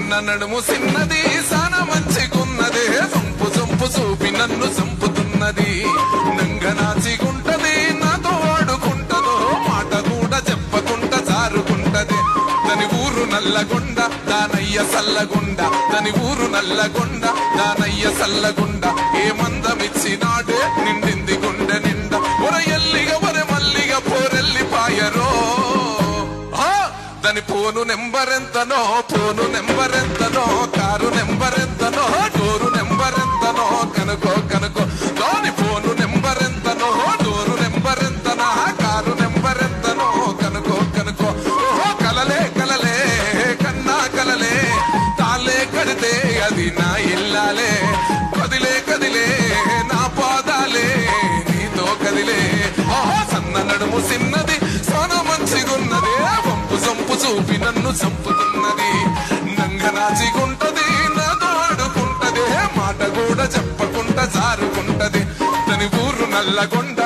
సన్న నడుము సిన్నది సాన మంచిగున్నదే సొంపు సొంపు చూపి నన్ను చంపుతున్నది నంగనాచిగుంటది నాతో ఆడుకుంటదో మాట కూడా చెప్పకుండా జారుకుంటది తని ఊరు నల్లగొండ దానయ్య సల్లగుండ తని ఊరు నల్లగొండ దానయ్య సల్లగుండ ఏ మందమిచ్చినాడే నిండింది గుండె నిండా ఒర ఎల్లిగ ఒర మల్లిగ పోరెల్లి పాయరో దాని పోను నెంబరెంతనో కారు నెంబరెంతనో డోరు నెంబరెంతనో కనుకో కనుకో దాని పోను నెంబరెంతనో డోరు నెంబరెంతనా కారు నెంబరెంతనో కనుకో కనుకో ఓహో కలలే కలలే కన్నా కలలే తాలే కడితే అది నా ఇల్లాలే కదిలే కదిలే నా పాదాలే నీతో కదిలే ఓహో సన్న నడుము సిన్నది సోన మంచిగున్నదే సొంపు చూపి నన్ను చంపుతున్నది నంగనాచిగుంటది నాతో ఆడుకుంటది మాట కూడా చెప్పకుండా జారుకుంటది తని ఊరు నల్లగొండ